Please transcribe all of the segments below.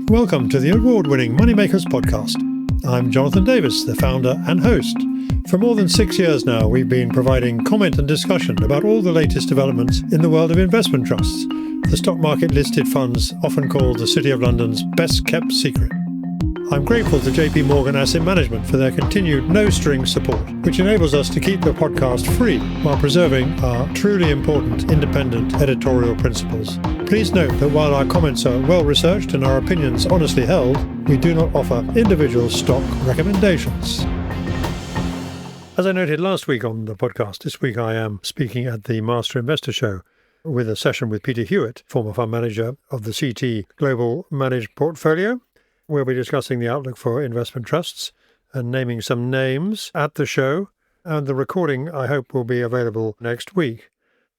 Welcome to the award-winning Moneymakers podcast. I'm Jonathan Davis, the founder and host. For more than 6 years now, we've been providing comment and discussion about all the latest developments in the world of investment trusts, the stock market-listed funds often called the City of London's best-kept secret. I'm grateful to JP Morgan Asset Management for their continued no-strings support, which enables us to keep the podcast free while preserving our truly important independent editorial principles. Please note that while our comments are well-researched and our opinions honestly held, we do not offer individual stock recommendations. As I noted last week on the podcast, this week I am speaking at the Master Investor Show with a session with Peter Hewitt, former fund manager of the CT Global Managed Portfolio. We'll be discussing the outlook for investment trusts and naming some names at the show, and the recording, I hope, will be available next week.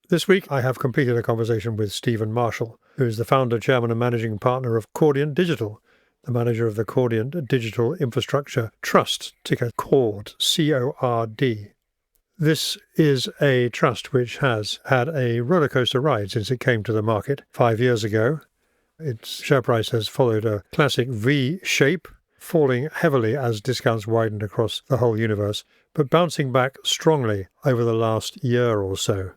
This week, I have completed a conversation with Stephen Marshall, who is the founder, chairman, and managing partner of Cordiant Digital, the manager of the Cordiant Digital Infrastructure Trust, ticker CORD, C-O-R-D. This is a trust which has had a rollercoaster ride since it came to the market 5 years ago. Its share price has followed a classic V shape, falling heavily as discounts widened across the whole universe, but bouncing back strongly over the last year or so,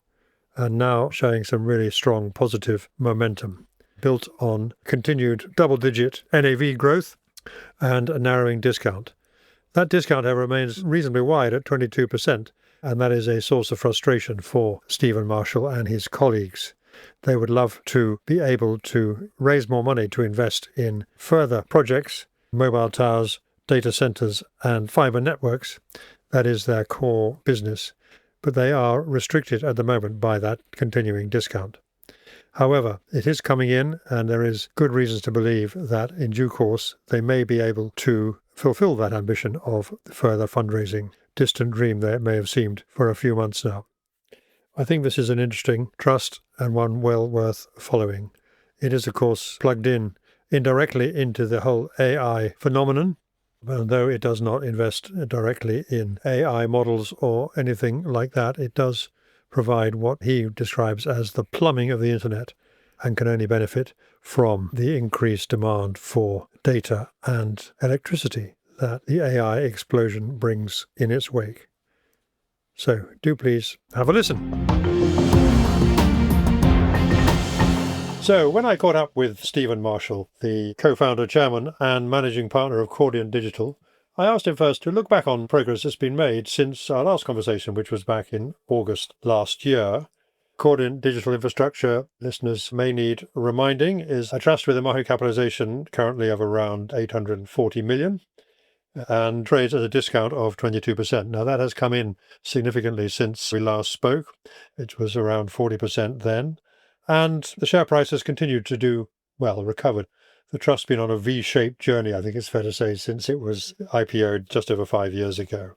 and now showing some really strong positive momentum, built on continued double-digit NAV growth and a narrowing discount. That discount, however, remains reasonably wide at 22%, and that is a source of frustration for Stephen Marshall and his colleagues. They would love to be able to raise more money to invest in further projects, mobile towers, data centers, and fiber networks. That is their core business, but they are restricted at the moment by that continuing discount. However, it is coming in, and there is good reasons to believe that in due course they may be able to fulfill that ambition of further fundraising, distant dream that it may have seemed for a few months now. I think this is an interesting trust and one well worth following. It is, of course, plugged in indirectly into the whole AI phenomenon, although it does not invest directly in AI models or anything like that. It does provide what he describes as the plumbing of the internet and can only benefit from the increased demand for data and electricity that the AI explosion brings in its wake. So do please have a listen. So when I caught up with Stephen Marshall, the co-founder, chairman and managing partner of Cordiant Digital, I asked him first to look back on progress that's been made since our last conversation, which was back in August last year. Cordiant Digital Infrastructure, listeners may need reminding, is a trust with a market capitalization currently of around 840 million. And trades at a discount of 22%. Now, that has come in significantly since we last spoke. It was around 40% then. And the share price has continued to do well, recovered. The trust's been on a V-shaped journey, I think it's fair to say, since it was IPO'd just over 5 years ago.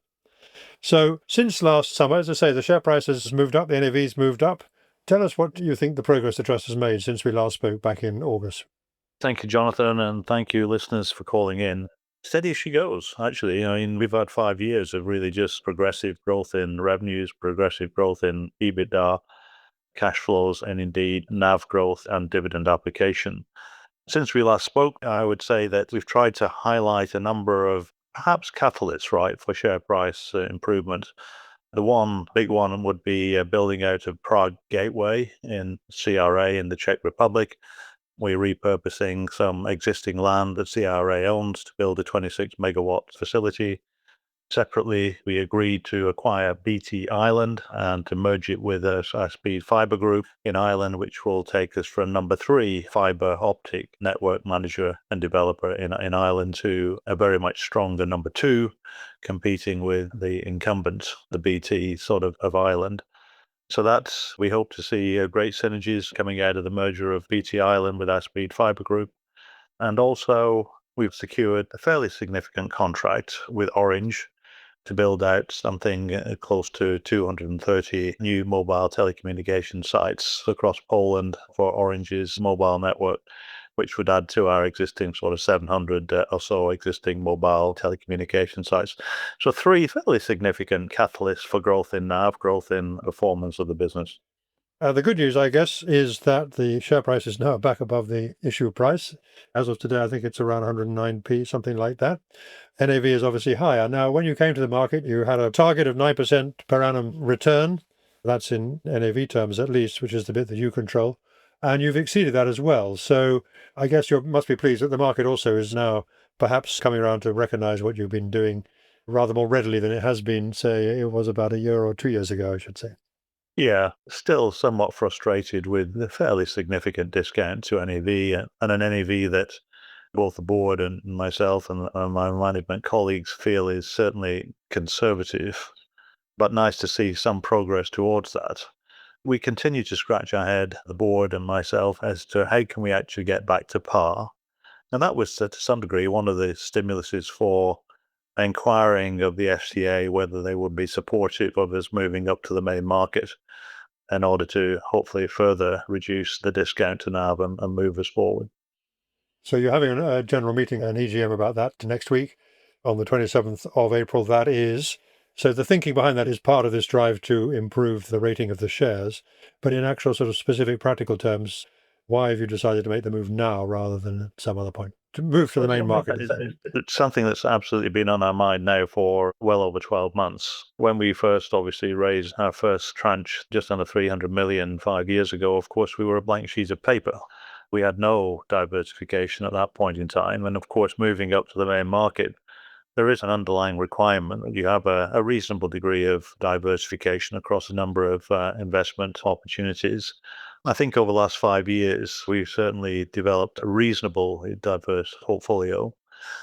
So since last summer, as I say, the share price has moved up, the NAV's moved up. Tell us what you think the progress the trust has made since we last spoke back in August. Thank you, Jonathan, and thank you, listeners, for calling in. Steady as she goes, actually. I mean, we've had 5 years of really just progressive growth in revenues, progressive growth in EBITDA, cash flows, and indeed NAV growth and dividend application. Since we last spoke, I would say that we've tried to highlight a number of perhaps catalysts, right, for share price improvement. The one big one would be building out of Prague Gateway in CRA in the Czech Republic. We're repurposing some existing land that CRA owns to build a 26 megawatt facility. Separately, we agreed to acquire BT Ireland and to merge it with a high-speed fiber group in Ireland, which will take us from number 3 fiber optic network manager and developer in Ireland to a very much stronger number 2, competing with the incumbent, the BT of Ireland. So that's, we hope to see great synergies coming out of the merger of BT Ireland with our Speed Fiber Group. And also, we've secured a fairly significant contract with Orange to build out something close to 230 new mobile telecommunication sites across Poland for Orange's mobile network, which would add to our existing 700 or so existing mobile telecommunication sites. So 3 fairly significant catalysts for growth in NAV, growth in performance of the business. The good news, I guess, is that the share price is now back above the issue price. As of today, I think it's around 109p, something like that. NAV is obviously higher. Now, when you came to the market, you had a target of 9% per annum return. That's in NAV terms at least, which is the bit that you control. And you've exceeded that as well. So I guess you must be pleased that the market also is now perhaps coming around to recognize what you've been doing rather more readily than it has been, say, it was about a year or 2 years ago, I should say. Yeah, still somewhat frustrated with the fairly significant discount to NAV and an NAV that both the board and myself and my management colleagues feel is certainly conservative, but nice to see some progress towards that. We continue to scratch our head, the board and myself, as to how can we actually get back to par. And that was, to some degree, one of the stimuluses for inquiring of the FCA whether they would be supportive of us moving up to the main market in order to hopefully further reduce the discount to NAV and move us forward. So you're having a general meeting, an EGM about that next week on the 27th of April, that is. So the thinking behind that is part of this drive to improve the rating of the shares. But in actual sort of specific practical terms, why have you decided to make the move now rather than at some other point? To move to the main market. It's something that's absolutely been on our mind now for well over 12 months. When we first obviously raised our first tranche just under 300 million 5 years ago, of course, we were a blank sheet of paper. We had no diversification at that point in time. And of course, moving up to the main market, there is an underlying requirement that you have a reasonable degree of diversification across a number of investment opportunities. I think over the last 5 years, we've certainly developed a reasonably diverse portfolio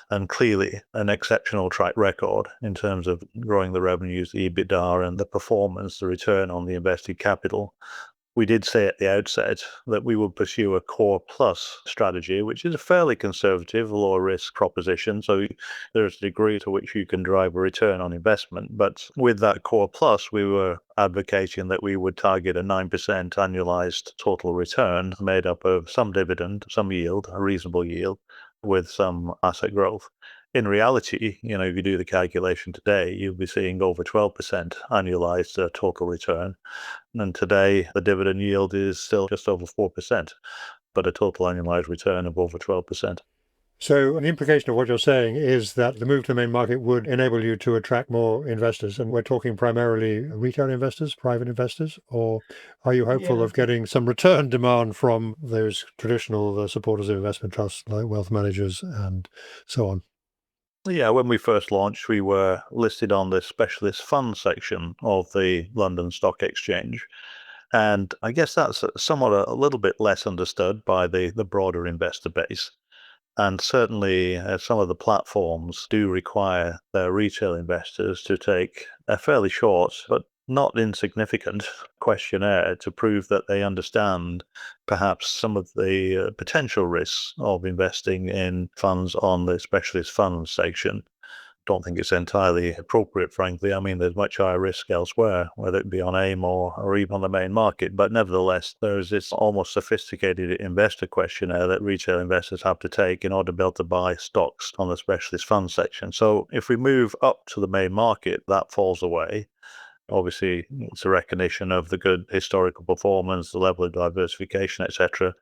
and clearly an exceptional track record in terms of growing the revenues, the EBITDA, and the performance, the return on the invested capital. We did say at the outset that we would pursue a core plus strategy, which is a fairly conservative, low risk proposition. So there's a degree to which you can drive a return on investment. But with that core plus, we were advocating that we would target a 9% annualized total return made up of some dividend, some yield, a reasonable yield, with some asset growth. In reality, if you do the calculation today, you'll be seeing over 12% annualized total return. And today, the dividend yield is still just over 4%, but a total annualized return of over 12%. So an implication of what you're saying is that the move to the main market would enable you to attract more investors. And we're talking primarily retail investors, private investors, or are you hopeful of getting some return demand from those traditional supporters of investment trusts like wealth managers and so on? Yeah, when we first launched, we were listed on the specialist fund section of the London Stock Exchange. And I guess that's somewhat a little bit less understood by the broader investor base. And certainly, some of the platforms do require their retail investors to take a fairly short but not insignificant questionnaire to prove that they understand perhaps some of the potential risks of investing in funds on the specialist funds section. Don't think it's entirely appropriate, frankly. I mean, there's much higher risk elsewhere, whether it be on AIM or even on the main market. But nevertheless, there's this almost sophisticated investor questionnaire that retail investors have to take in order to be able to buy stocks on the specialist fund section. So if we move up to the main market, that falls away. Obviously, it's a recognition of the good historical performance, the level of diversification, etc.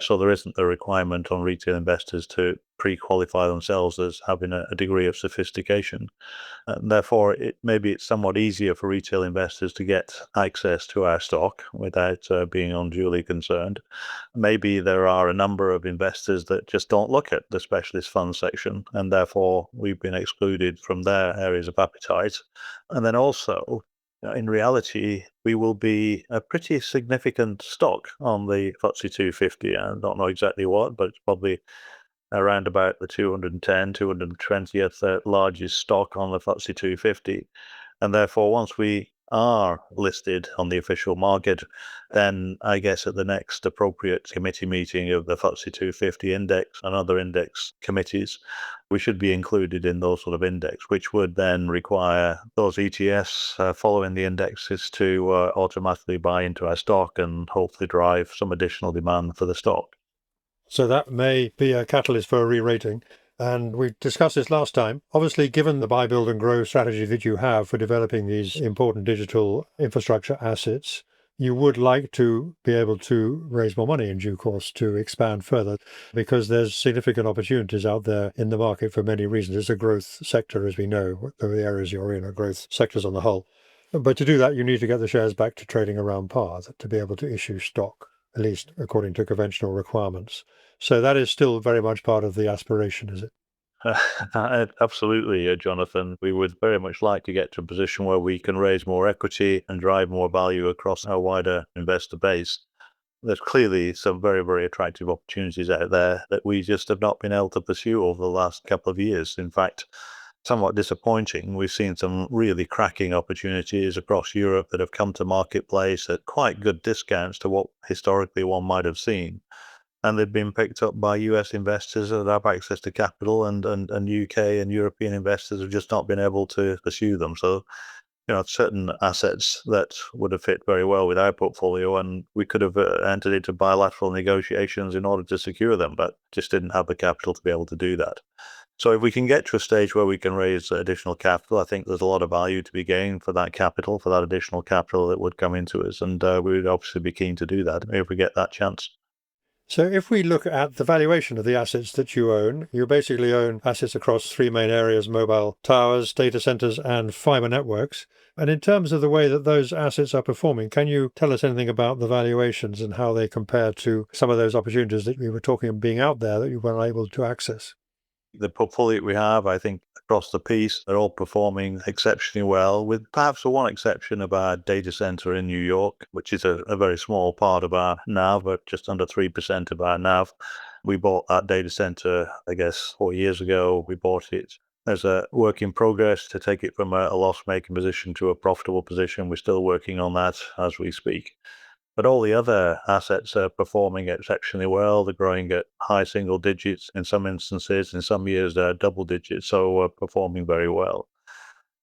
So there isn't the requirement on retail investors to pre-qualify themselves as having a degree of sophistication. And therefore, maybe it's somewhat easier for retail investors to get access to our stock without being unduly concerned. Maybe there are a number of investors that just don't look at the specialist fund section, and therefore we've been excluded from their areas of appetite. And then also, in reality, we will be a pretty significant stock on the FTSE 250. I don't know exactly what, but it's probably around about the 210, 220th largest stock on the FTSE 250. And therefore, once we are listed on the official market, then I guess at the next appropriate committee meeting of the FTSE 250 index and other index committees, we should be included in those sort of index, which would then require those ETFs following the indexes to automatically buy into our stock and hopefully drive some additional demand for the stock. So that may be a catalyst for a re-rating. And we discussed this last time. Obviously, given the buy, build and grow strategy that you have for developing these important digital infrastructure assets, you would like to be able to raise more money in due course to expand further, because there's significant opportunities out there in the market for many reasons. It's a growth sector, as we know. The areas you're in are growth sectors on the whole. But to do that, you need to get the shares back to trading around par to be able to issue stock, at least according to conventional requirements. So that is still very much part of the aspiration, is it? Absolutely, Jonathan. We would very much like to get to a position where we can raise more equity and drive more value across our wider investor base. There's clearly some very, very attractive opportunities out there that we just have not been able to pursue over the last couple of years. In fact, somewhat disappointing. We've seen some really cracking opportunities across Europe that have come to marketplace at quite good discounts to what historically one might have seen. And they've been picked up by US investors that have access to capital, and UK and European investors have just not been able to pursue them. So, certain assets that would have fit very well with our portfolio, and we could have entered into bilateral negotiations in order to secure them, but just didn't have the capital to be able to do that. So if we can get to a stage where we can raise additional capital, I think there's a lot of value to be gained for that capital, for that additional capital that would come into us. And we would obviously be keen to do that if we get that chance. So if we look at the valuation of the assets that you own, you basically own assets across three main areas: mobile towers, data centers, and fiber networks. And in terms of the way that those assets are performing, can you tell us anything about the valuations and how they compare to some of those opportunities that we were talking of being out there that you weren't able to access? The portfolio we have, I think, across the piece, they're all performing exceptionally well, with perhaps the one exception of our data center in New York, which is a very small part of our NAV, but just under 3% of our NAV. We bought that data center, I guess, 4 years ago. We bought it as a work in progress to take it from a loss-making position to a profitable position. We're still working on that as we speak. But all the other assets are performing exceptionally well. They're growing at high single digits in some instances. In some years, they're double digits, so performing very well.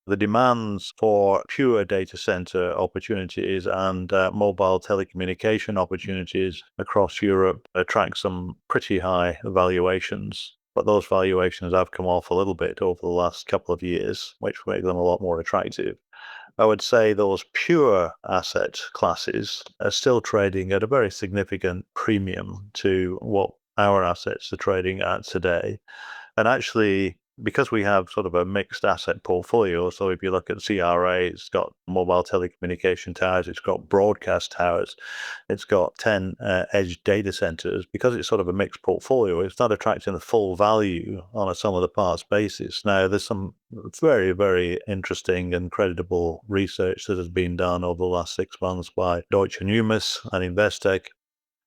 The demands for pure data center opportunities and mobile telecommunication opportunities across Europe attract some pretty high valuations. But those valuations have come off a little bit over the last couple of years, which make them a lot more attractive. I would say those pure asset classes are still trading at a very significant premium to what our assets are trading at today. And actually, because we have sort of a mixed asset portfolio, so if you look at CRA, it's got mobile telecommunication towers, it's got broadcast towers, it's got 10 edge data centers. Because it's sort of a mixed portfolio, it's not attracting the full value on a sum of the parts basis. Now, there's some very, very interesting and creditable research that has been done over the last 6 months by Deutsche Numis and Investec,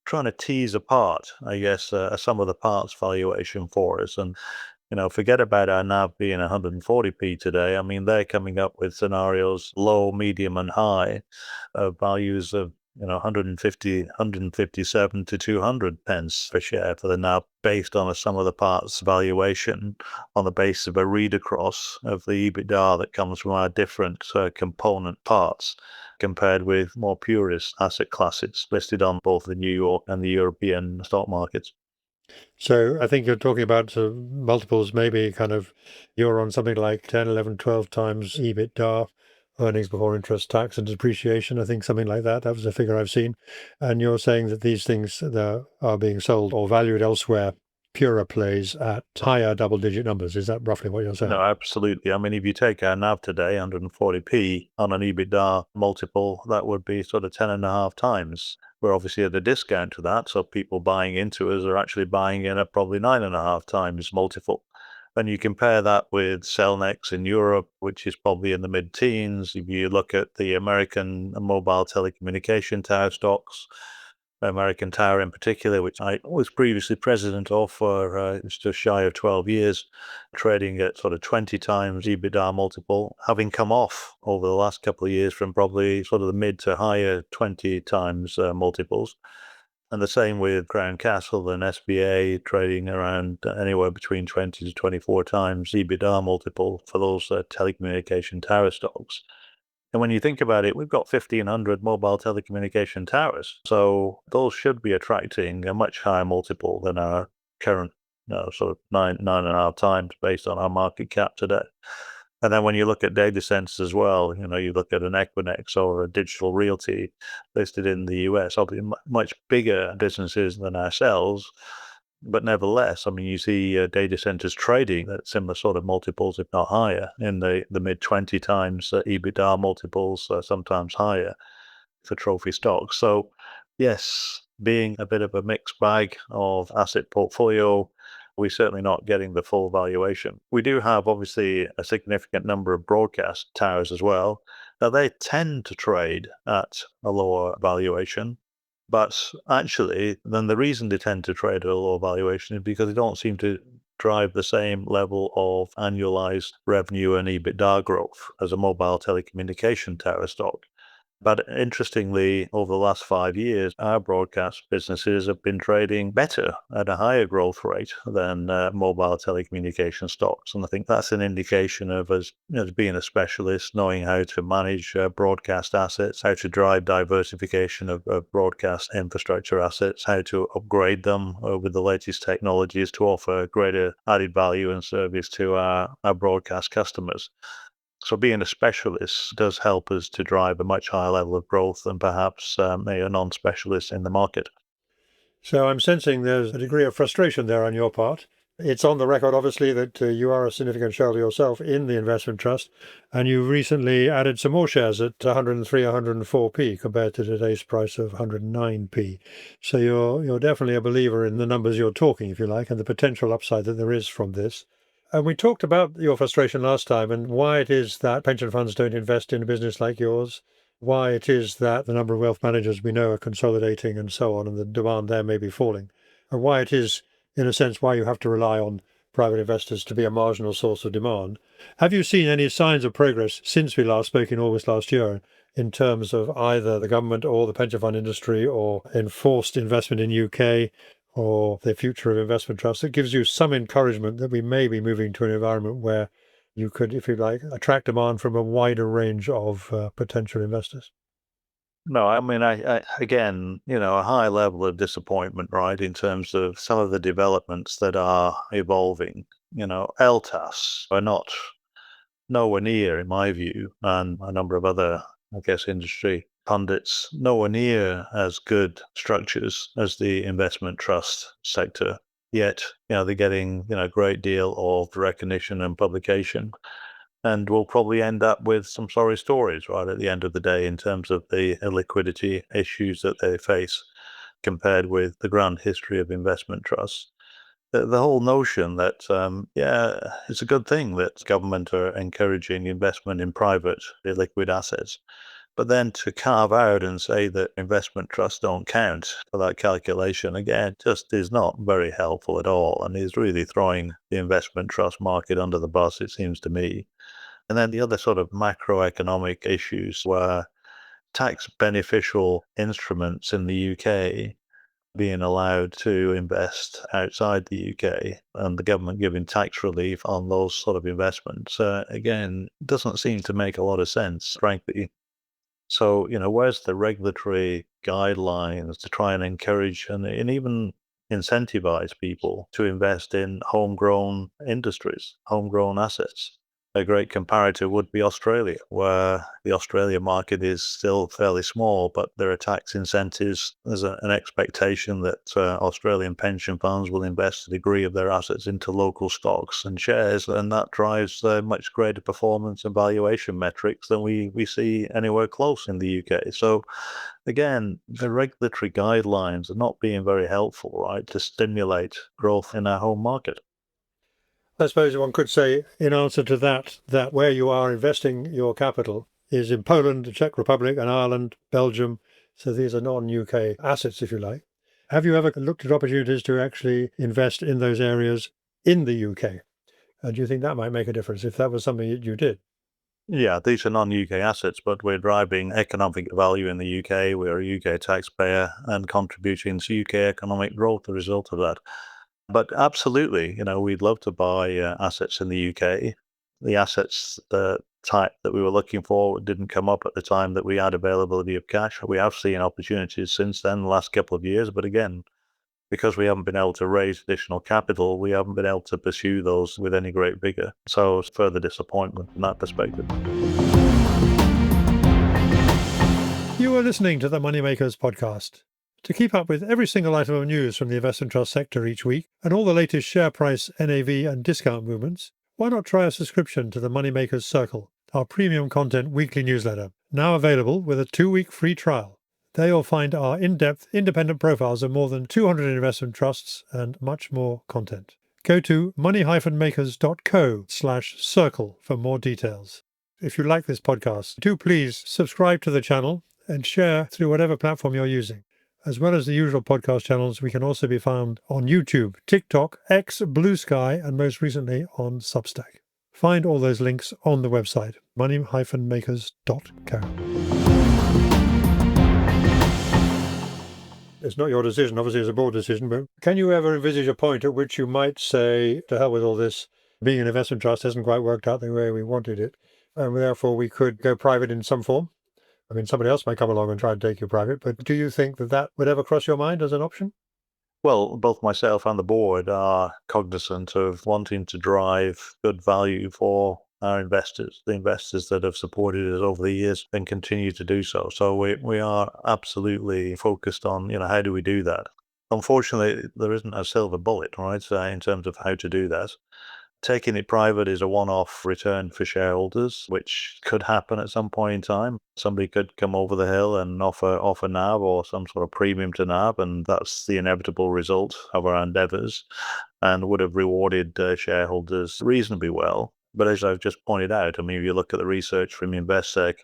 trying to tease apart, I guess, a sum of the parts valuation for us. And forget about our NAV being 140p today. I mean, they're coming up with scenarios low, medium, and high of values of 150, 157 to 200 pence per share for the NAV, based on a sum of the parts valuation on the basis of a read across of the EBITDA that comes from our different component parts, compared with more purist asset classes listed on both the New York and the European stock markets. So I think you're talking about multiples, maybe kind of you're on something like 10, 11, 12 times EBITDA, earnings before interest, tax, and depreciation. I think something like that. That was a figure I've seen. And you're saying that these things that are being sold or valued elsewhere, purer plays at higher double-digit numbers. Is that roughly what you're saying? No, absolutely. I mean, if you take our NAV today, 140p on an EBITDA multiple, that would be sort of 10 and a half times. We're obviously at a discount to that, so people buying into us are actually buying in at probably 9.5 times multiple. And you compare that with Cellnex in Europe, which is probably in the mid-teens. If you look at the American mobile telecommunication tower stocks, American Tower in particular, which I was previously president of for just shy of 12 years, trading at sort of 20 times EBITDA multiple, having come off over the last couple of years from probably sort of the mid to higher 20 times multiples. And the same with Crown Castle and SBA, trading around anywhere between 20 to 24 times EBITDA multiple for those telecommunication tower stocks. And when you think about it, we've got 1,500 mobile telecommunication towers. So those should be attracting a much higher multiple than our current sort of nine and a half times based on our market cap today. And then when you look at data centers as well, you look at an Equinix or a Digital Realty listed in the US, obviously much bigger businesses than ourselves. But nevertheless, I mean, you see data centers trading at similar sort of multiples, if not higher, in the mid 20 times EBITDA multiples, sometimes higher for trophy stocks. So, yes, being a bit of a mixed bag of asset portfolio, we're certainly not getting the full valuation. We do have, obviously, a significant number of broadcast towers as well. Now, they tend to trade at a lower valuation. But actually, then the reason they tend to trade at a lower valuation is because they don't seem to drive the same level of annualized revenue and EBITDA growth as a mobile telecommunication tower stock. But interestingly, over the last 5 years, our broadcast businesses have been trading better at a higher growth rate than mobile telecommunication stocks. And I think that's an indication of us being a specialist, knowing how to manage broadcast assets, how to drive diversification of broadcast infrastructure assets, how to upgrade them with the latest technologies to offer greater added value and service to our broadcast customers. So being a specialist does help us to drive a much higher level of growth than perhaps a non-specialist in the market. So I'm sensing there's a degree of frustration there on your part. It's on the record, obviously, that you are a significant shareholder yourself in the investment trust, and you recently added some more shares at 103, 104p compared to today's price of 109p. So you're definitely a believer in the numbers you're talking, if you like, and the potential upside that there is from this. And we talked about your frustration last time and why it is that pension funds don't invest in a business like yours, why it is that the number of wealth managers we know are consolidating and so on, and the demand there may be falling, and why it is, in a sense, why you have to rely on private investors to be a marginal source of demand. Have you seen any signs of progress since we last spoke in August last year in terms of either the government or the pension fund industry or enforced investment in UK or the future of investment trusts? It gives you some encouragement that we may be moving to an environment where you could, if you like, attract demand from a wider range of potential investors. No, I mean, again, a high level of disappointment, right, in terms of some of the developments that are evolving. LTAS are not nowhere near, in my view, and a number of other, I guess, industry pundits, nowhere near as good structures as the investment trust sector. Yet, they're getting, a great deal of recognition and publication. And we'll probably end up with some sorry stories right at the end of the day in terms of the illiquidity issues that they face compared with the grand history of investment trusts. The whole notion that, it's a good thing that government are encouraging investment in private illiquid assets. But then to carve out and say that investment trusts don't count for that calculation, again, just is not very helpful at all and is really throwing the investment trust market under the bus, it seems to me. And then the other sort of macroeconomic issues were tax beneficial instruments in the UK being allowed to invest outside the UK and the government giving tax relief on those sort of investments, again, doesn't seem to make a lot of sense, frankly. So, where's the regulatory guidelines to try and encourage and even incentivize people to invest in homegrown industries, homegrown assets? A great comparator would be Australia, where the Australia market is still fairly small, but there are tax incentives. There's an expectation that Australian pension funds will invest a degree of their assets into local stocks and shares, and that drives much greater performance and valuation metrics than we see anywhere close in the UK. So again, the regulatory guidelines are not being very helpful, right, to stimulate growth in our home market. I suppose one could say, in answer to that, that where you are investing your capital is in Poland, the Czech Republic, and Ireland, Belgium. So these are non-UK assets, if you like. Have you ever looked at opportunities to actually invest in those areas in the UK? And do you think that might make a difference if that was something that you did? Yeah, these are non-UK assets, but we're driving economic value in the UK. We're a UK taxpayer and contributing to UK economic growth as a result of that. But absolutely, we'd love to buy assets in the UK. The assets, the type that we were looking for didn't come up at the time that we had availability of cash. We have seen opportunities since then, the last couple of years. But again, because we haven't been able to raise additional capital, we haven't been able to pursue those with any great vigor. So it's further disappointment from that perspective. You are listening to the Moneymakers podcast. To keep up with every single item of news from the investment trust sector each week and all the latest share price, NAV, and discount movements, why not try a subscription to the Moneymakers Circle, our premium content weekly newsletter, now available with a 2-week free trial. There you'll find our in-depth, independent profiles of more than 200 investment trusts and much more content. Go to money-makers.co/circle for more details. If you like this podcast, do please subscribe to the channel and share through whatever platform you're using. As well as the usual podcast channels, we can also be found on YouTube, TikTok, X, Blue Sky, and most recently on Substack. Find all those links on the website, money-makers.co. It's not your decision, obviously it's a board decision, but can you ever envisage a point at which you might say, to hell with all this, being an investment trust hasn't quite worked out the way we wanted it, and therefore we could go private in some form? I mean, somebody else might come along and try and take you private, but do you think that that would ever cross your mind as an option? Well, both myself and the board are cognizant of wanting to drive good value for our investors, the investors that have supported us over the years and continue to do so. So we are absolutely focused on, how do we do that? Unfortunately, there isn't a silver bullet, right, in terms of how to do that. Taking it private is a one-off return for shareholders, which could happen at some point in time. Somebody could come over the hill and offer NAV or some sort of premium to NAV, and that's the inevitable result of our endeavors, and would have rewarded shareholders reasonably well. But as I've just pointed out, I mean, if you look at the research from Investec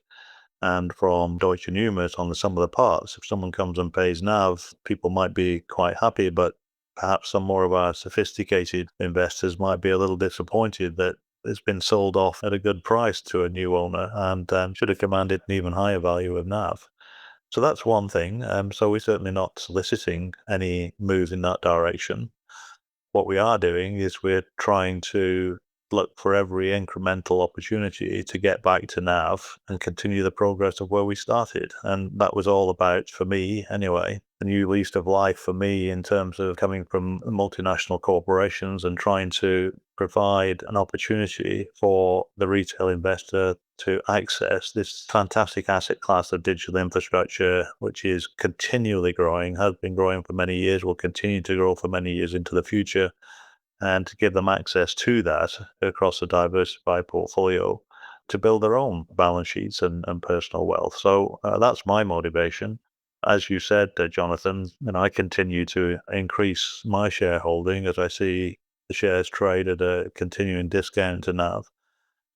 and from Deutsche Numis on the sum of the parts, if someone comes and pays NAV, people might be quite happy, but perhaps some more of our sophisticated investors might be a little disappointed that it's been sold off at a good price to a new owner and should have commanded an even higher value of NAV. So that's one thing. So we're certainly not soliciting any moves in that direction. What we are doing is we're trying to look for every incremental opportunity to get back to NAV and continue the progress of where we started. And that was all about, for me anyway, the new lease of life for me in terms of coming from multinational corporations and trying to provide an opportunity for the retail investor to access this fantastic asset class of digital infrastructure, which is continually growing, has been growing for many years, will continue to grow for many years into the future, and to give them access to that across a diversified portfolio to build their own balance sheets and personal wealth. So that's my motivation. As you said, Jonathan, I continue to increase my shareholding as I see the shares trade at a continuing discount to NAV.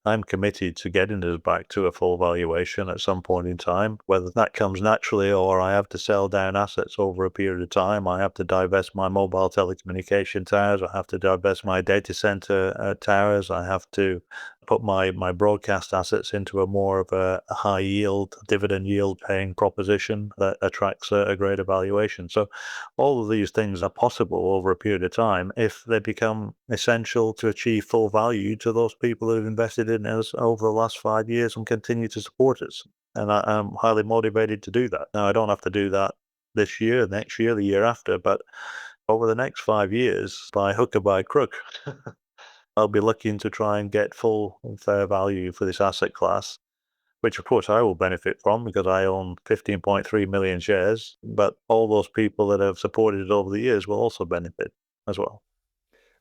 I'm committed to getting us back to a full valuation at some point in time, whether that comes naturally or I have to sell down assets over a period of time. I have to divest my mobile telecommunication towers. I have to divest my data center towers. I have to put my broadcast assets into a more of a high yield, dividend yield paying proposition that attracts a greater valuation. So all of these things are possible over a period of time if they become essential to achieve full value to those people who have invested in us over the last 5 years and continue to support us. And I'm highly motivated to do that. Now, I don't have to do that this year, next year, the year after, but over the next 5 years, by hook or by crook, I'll be looking to try and get full and fair value for this asset class, which of course I will benefit from because I own 15.3 million shares, but all those people that have supported it over the years will also benefit as well.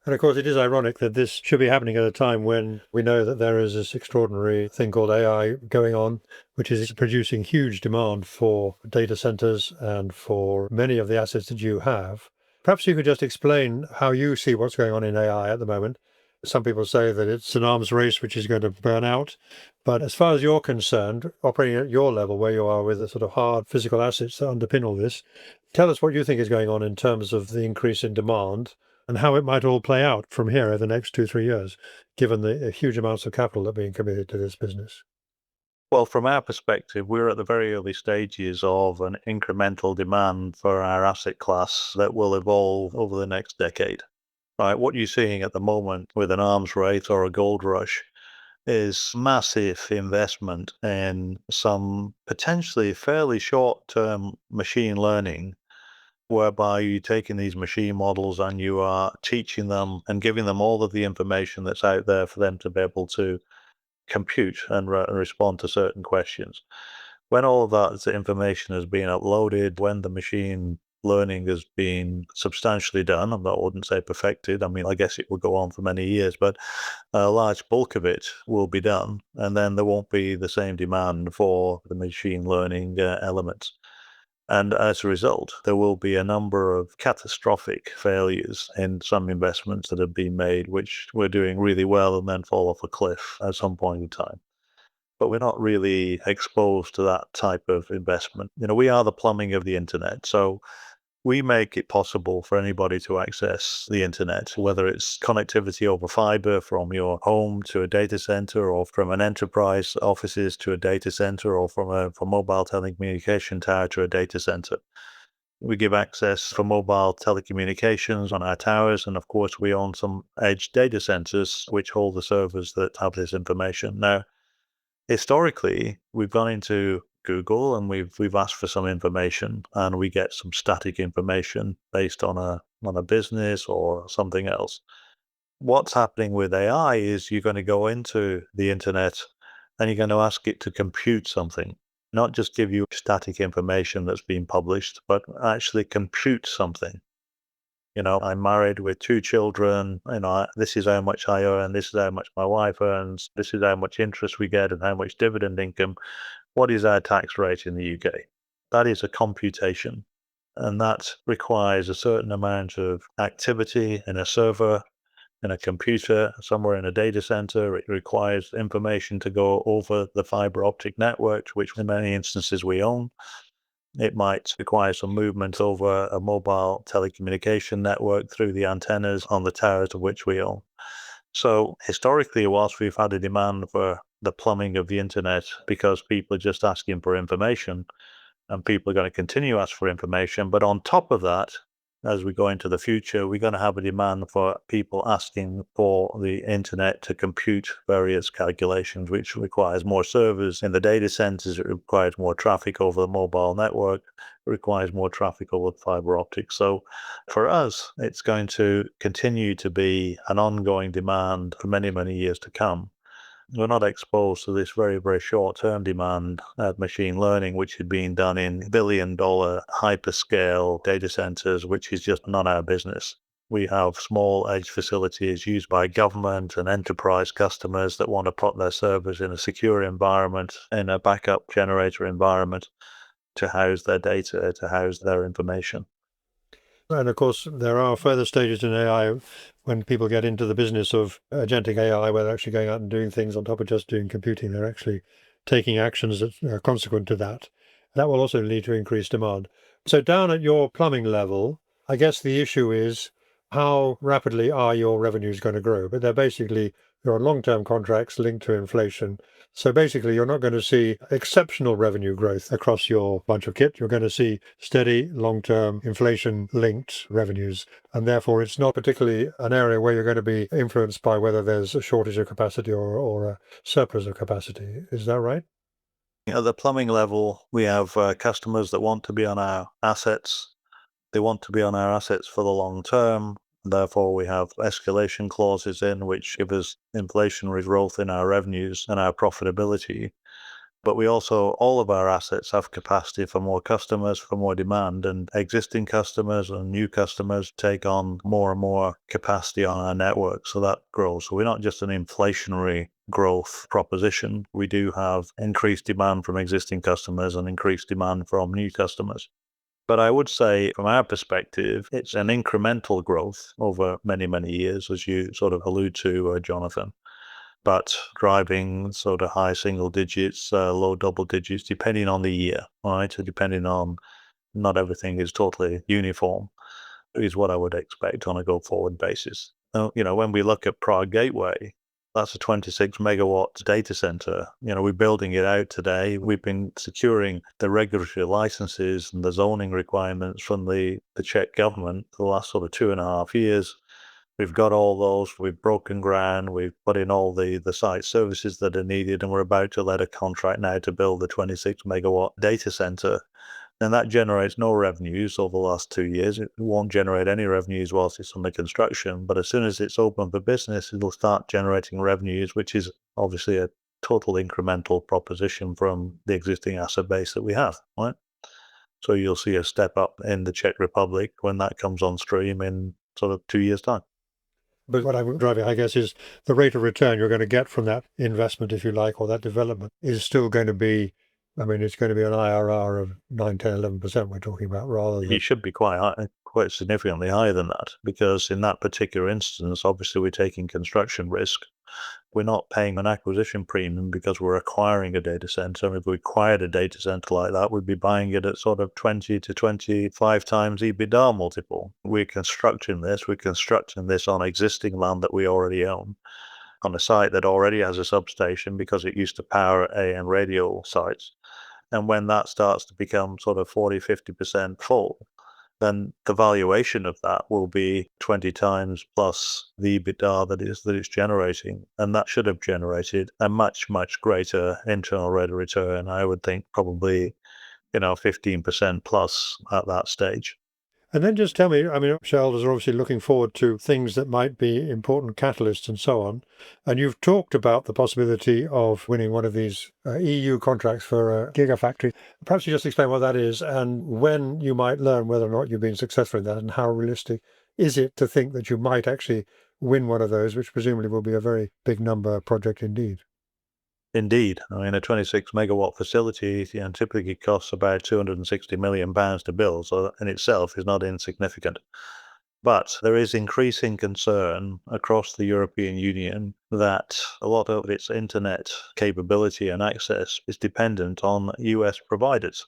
And of course, it is ironic that this should be happening at a time when we know that there is this extraordinary thing called AI going on, which is producing huge demand for data centers and for many of the assets that you have. Perhaps you could just explain how you see what's going on in AI at the moment. Some people say that it's an arms race which is going to burn out. But as far as you're concerned, operating at your level where you are with the sort of hard physical assets that underpin all this, tell us what you think is going on in terms of the increase in demand and how it might all play out from here over the next 2-3 years, given the huge amounts of capital that are being committed to this business. Well, from our perspective, we're at the very early stages of an incremental demand for our asset class that will evolve over the next decade. Right, what you're seeing at the moment with an arms race or a gold rush is massive investment in some potentially fairly short-term machine learning whereby you're taking these machine models and you are teaching them and giving them all of the information that's out there for them to be able to compute and respond to certain questions. When all of that information has been uploaded, when the machine learning has been substantially done, I wouldn't say perfected, I mean, I guess it will go on for many years, but a large bulk of it will be done, and then there won't be the same demand for the machine learning elements. And as a result, there will be a number of catastrophic failures in some investments that have been made, which were doing really well and then fall off a cliff at some point in time. But we're not really exposed to that type of investment. We are the plumbing of the internet. So we make it possible for anybody to access the internet, whether it's connectivity over fiber from your home to a data center, or from an enterprise offices to a data center, or from a mobile telecommunication tower to a data center. We give access for mobile telecommunications on our towers, and of course, we own some edge data centers which hold the servers that have this information. Now, historically, we've gone into Google and we've asked for some information, and we get some static information based on a business or something else. What's happening with AI is you're going to go into the internet and you're going to ask it to compute something, not just give you static information that's been published, but actually compute something. I'm married with 2 children. This is how much I earn. This is how much my wife earns. This is how much interest we get and how much dividend income. What is our tax rate in the UK? That is a computation. And that requires a certain amount of activity in a server, in a computer, somewhere in a data center. It requires information to go over the fiber optic network, which in many instances we own. It might require some movement over a mobile telecommunication network through the antennas on the towers of which we own. So historically, whilst we've had a demand for the plumbing of the internet because people are just asking for information, and people are going to continue to ask for information, but on top of that, as we go into the future, we're going to have a demand for people asking for the internet to compute various calculations, which requires more servers in the data centers. It requires more traffic over the mobile network. It requires more traffic over fiber optics. So for us, it's going to continue to be an ongoing demand for many, many years to come. We're not exposed to this very, very short-term demand at machine learning, which had been done in billion-dollar hyperscale data centers, which is just not our business. We have small edge facilities used by government and enterprise customers that want to put their servers in a secure environment, in a backup generator environment, to house their data, to house their information. And of course, there are further stages in AI when people get into the business of agentic AI, where they're actually going out and doing things on top of just doing computing. They're actually taking actions that are consequent to that. That will also lead to increased demand. So down at your plumbing level, I guess the issue is how rapidly are your revenues going to grow? But they're basically, you're on long-term contracts linked to inflation. So basically, you're not going to see exceptional revenue growth across your bunch of kit. You're going to see steady, long-term, inflation-linked revenues. And therefore, it's not particularly an area where you're going to be influenced by whether there's a shortage of capacity or a surplus of capacity. Is that right? At the plumbing level, we have customers that want to be on our assets. They want to be on our assets for the long term. Therefore, we have escalation clauses in which give us inflationary growth in our revenues and our profitability. But we also, all of our assets have capacity for more customers, for more demand, and existing customers and new customers take on more and more capacity on our network. So that grows. So we're not just an inflationary growth proposition. We do have increased demand from existing customers and increased demand from new customers. But I would say, from our perspective, it's an incremental growth over many, many years, as you sort of allude to, Jonathan. But driving sort of high single digits, low double digits, depending on the year, right? So depending on, not everything is totally uniform, is what I would expect on a go-forward basis. Now, when we look at Prague Gateway, that's a 26 megawatt data center. We're building it out today. We've been securing the regulatory licenses and the zoning requirements from the Czech government for the last sort of 2.5 years. We've got all those. We've broken ground. We've put in all the site services that are needed, and we're about to let a contract now to build the 26 megawatt data center And that generates no revenues over the last 2 years. It won't generate any revenues whilst it's under construction, but as soon as it's open for business, it'll start generating revenues, which is obviously a total incremental proposition from the existing asset base that we have, right? So you'll see a step up in the Czech Republic when that comes on stream in sort of 2 years' time. But what I'm driving, I guess, is the rate of return you're going to get from that investment, if you like, or that development is still going to be, I mean, it's going to be an IRR of 9, 10, 11% we're talking about, rather than... It should be quite high, quite significantly higher than that, because in that particular instance, obviously we're taking construction risk. We're not paying an acquisition premium because we're acquiring a data center. If we acquired a data center like that, we'd be buying it at sort of 20 to 25 times EBITDA multiple. We're constructing this on existing land that we already own, on a site that already has a substation because it used to power AM radio sites. And when that starts to become sort of 40, 50% full, then the valuation of that will be 20 times plus the EBITDA that it's generating. And that should have generated a much, much greater internal rate of return. I would think probably, 15% plus at that stage. And then just tell me, I mean, shareholders are obviously looking forward to things that might be important catalysts and so on. And you've talked about the possibility of winning one of these EU contracts for a gigafactory. Perhaps you just explain what that is and when you might learn whether or not you've been successful in that, and how realistic is it to think that you might actually win one of those, which presumably will be a very big number project indeed. Indeed. I mean, a 26 megawatt facility typically costs about £260 million to build, so that in itself is not insignificant. But there is increasing concern across the European Union that a lot of its internet capability and access is dependent on US providers.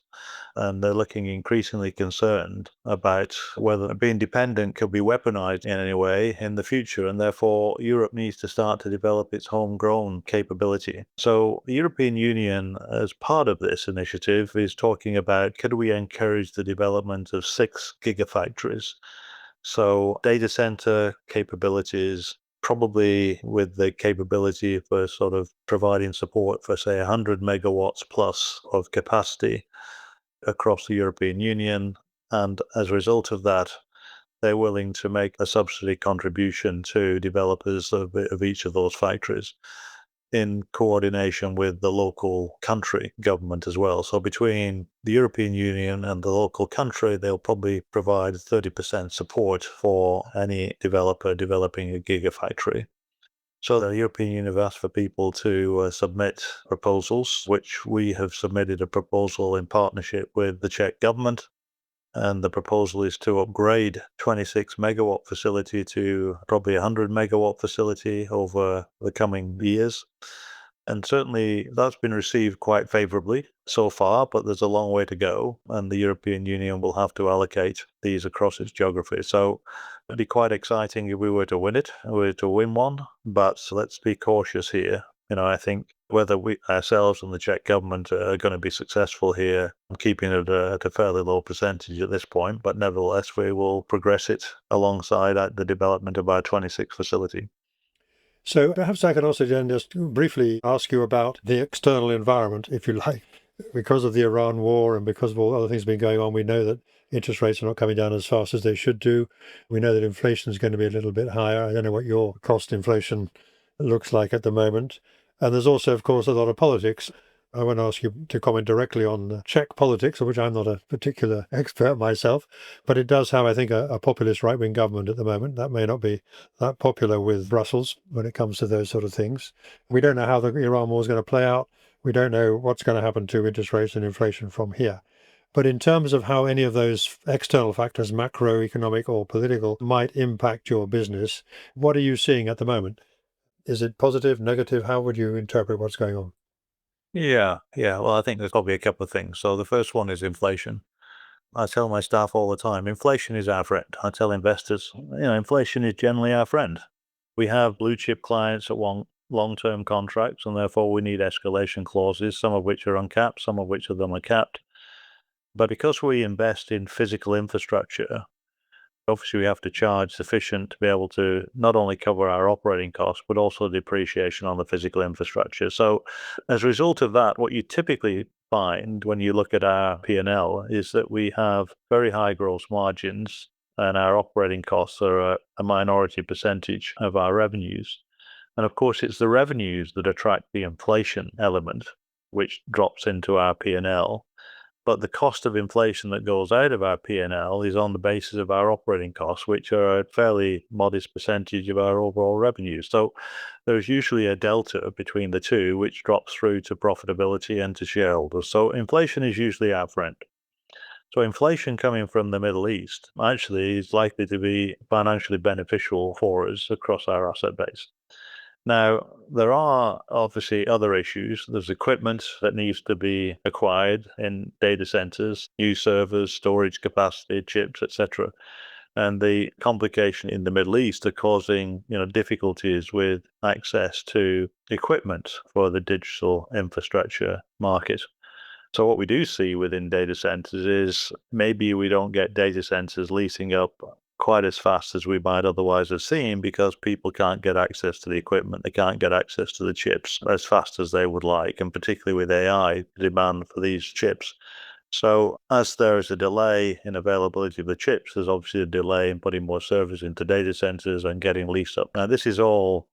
And they're looking increasingly concerned about whether being dependent could be weaponized in any way in the future. And therefore, Europe needs to start to develop its homegrown capability. So the European Union, as part of this initiative, is talking about, could we encourage the development of 6 gigafactories? So data center capabilities, probably with the capability for sort of providing support for, say, 100 megawatts plus of capacity across the European Union. And as a result of that, they're willing to make a subsidy contribution to developers of each of those factories, in coordination with the local country government as well. So between the European Union and the local country, they'll probably provide 30% support for any developer developing a gigafactory. So the European Union have asked for people to submit proposals, which we have submitted a proposal in partnership with the Czech government. And the proposal is to upgrade 26 megawatt facility to probably 100 megawatt facility over the coming years. And certainly that's been received quite favorably so far, but there's a long way to go. And the European Union will have to allocate these across its geography. So it'd be quite exciting if we were to win it, we were to win one. But let's be cautious here. I think whether we ourselves and the Czech government are going to be successful here, I'm keeping it at a fairly low percentage at this point, but nevertheless, we will progress it alongside the development of our 26 facility. So perhaps I can also then just briefly ask you about the external environment, if you like. Because of the Iran war and because of all other things been going on, we know that interest rates are not coming down as fast as they should do. We know that inflation is going to be a little bit higher. I don't know what your cost inflation looks like at the moment. And there's also, of course, a lot of politics. I won't ask you to comment directly on Czech politics, of which I'm not a particular expert myself, but it does have, I think, a populist right-wing government at the moment. That may not be that popular with Brussels when it comes to those sort of things. We don't know how the Iran war is going to play out. We don't know what's going to happen to interest rates and inflation from here. But in terms of how any of those external factors, macroeconomic or political, might impact your business, what are you seeing at the moment? Is it positive, negative? How would you interpret what's going on? Yeah. Well, I think there's probably a couple of things. So the first one is inflation. I tell my staff all the time, inflation is our friend. I tell investors, inflation is generally our friend. We have blue chip clients that want long-term contracts, and therefore we need escalation clauses, some of which are uncapped, some of which of them are capped. But because we invest in physical infrastructure, obviously we have to charge sufficient to be able to not only cover our operating costs, but also depreciation on the physical infrastructure. So as a result of that, what you typically find when you look at our P&L is that we have very high gross margins and our operating costs are a minority percentage of our revenues. And of course, it's the revenues that attract the inflation element, which drops into our P&L. But the cost of inflation that goes out of our P&L is on the basis of our operating costs, which are a fairly modest percentage of our overall revenue. So there's usually a delta between the two, which drops through to profitability and to shareholders. So inflation is usually our friend. So inflation coming from the Middle East actually is likely to be financially beneficial for us across our asset base. Now, there are obviously other issues. There's equipment that needs to be acquired in data centers, new servers, storage capacity, chips, etc. And the complication in the Middle East are causing, difficulties with access to equipment for the digital infrastructure market. So what we do see within data centers is maybe we don't get data centers leasing up quite as fast as we might otherwise have seen because people can't get access to the equipment. They can't get access to the chips as fast as they would like, and particularly with AI, the demand for these chips. So as there is a delay in availability of the chips, there's obviously a delay in putting more servers into data centers and getting leased up. Now, this is all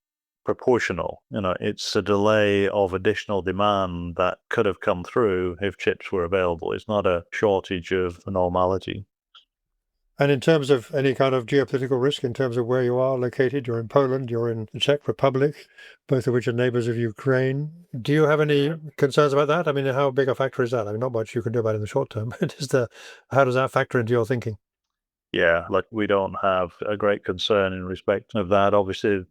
proportional. It's a delay of additional demand that could have come through if chips were available. It's not a shortage of normality. And in terms of any kind of geopolitical risk, in terms of where you are located, you're in Poland, you're in the Czech Republic, both of which are neighbors of Ukraine. Do you have any concerns about that? I mean, how big a factor is that? I mean, not much you can do about it in the short term, but how does that factor into your thinking? Yeah, we don't have a great concern in respect of that. Obviously,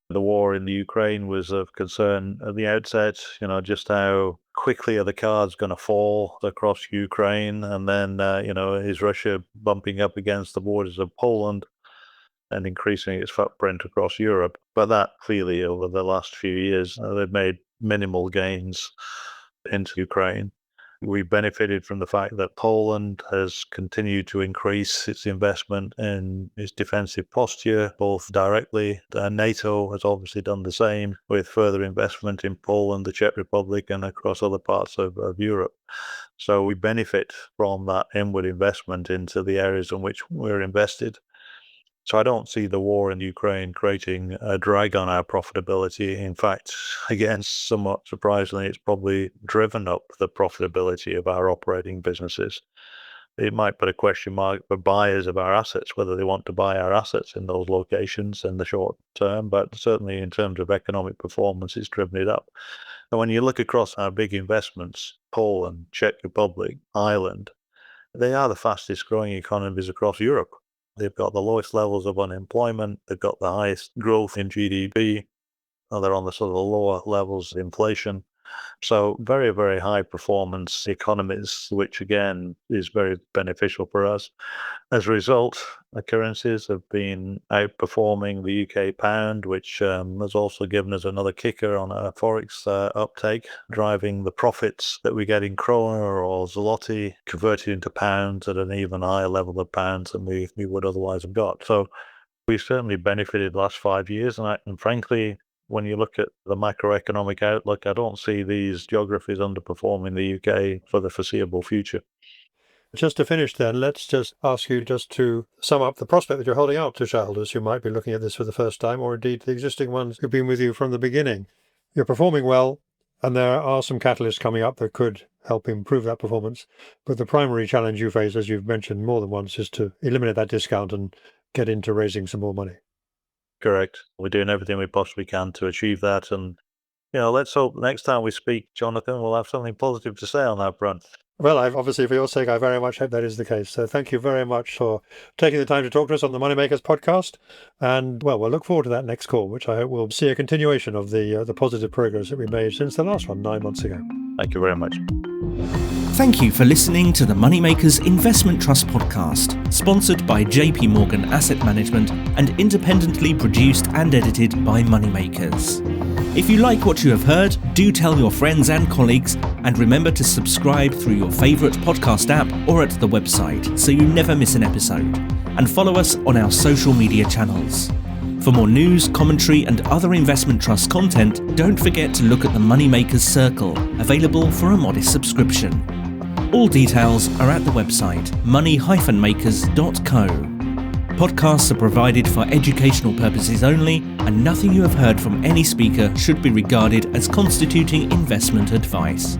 the war in the Ukraine was of concern at the outset, just how quickly are the cards going to fall across Ukraine? And then, is Russia bumping up against the borders of Poland and increasing its footprint across Europe? But that clearly over the last few years, they've made minimal gains into Ukraine. We benefited from the fact that Poland has continued to increase its investment in its defensive posture, both directly, and NATO has obviously done the same with further investment in Poland, the Czech Republic, and across other parts of Europe. So we benefit from that inward investment into the areas in which we're invested. So I don't see the war in Ukraine creating a drag on our profitability. In fact, again, somewhat surprisingly, it's probably driven up the profitability of our operating businesses. It might put a question mark for buyers of our assets, whether they want to buy our assets in those locations in the short term, but certainly in terms of economic performance, it's driven it up. And when you look across our big investments, Poland, Czech Republic, Ireland, they are the fastest growing economies across Europe. They've got the lowest levels of unemployment. They've got the highest growth in GDP. They're on the sort of lower levels of inflation. So very, very high performance economies, which again is very beneficial for us. As a result, the currencies have been outperforming the UK pound, which has also given us another kicker on our forex uptake, driving the profits that we get in krona or zloty converted into pounds at an even higher level of pounds than we would otherwise have got. So we've certainly benefited the last 5 years, and frankly, when you look at the macroeconomic outlook, I don't see these geographies underperforming the UK for the foreseeable future. Just to finish then, let's just ask you just to sum up the prospect that you're holding out to shareholders who might be looking at this for the first time, or indeed the existing ones who've been with you from the beginning. You're performing well, and there are some catalysts coming up that could help improve that performance. But the primary challenge you face, as you've mentioned more than once, is to eliminate that discount and get into raising some more money. Correct. We're doing everything we possibly can to achieve that. And, let's hope next time we speak, Jonathan, we'll have something positive to say on that front. Well, obviously, for your sake, I very much hope that is the case. So thank you very much for taking the time to talk to us on the Moneymakers podcast. And, well, we'll look forward to that next call, which I hope will see a continuation of the positive progress that we made since the last one 9 months ago. Thank you very much. Thank you for listening to the Moneymakers Investment Trust podcast, sponsored by JP Morgan Asset Management and independently produced and edited by Moneymakers. If you like what you have heard, do tell your friends and colleagues, and remember to subscribe through your favourite podcast app or at the website so you never miss an episode. And follow us on our social media channels. For more news, commentary and other investment trust content, don't forget to look at the Moneymakers Circle, available for a modest subscription. All details are at the website money-makers.co. Podcasts are provided for educational purposes only, and nothing you have heard from any speaker should be regarded as constituting investment advice.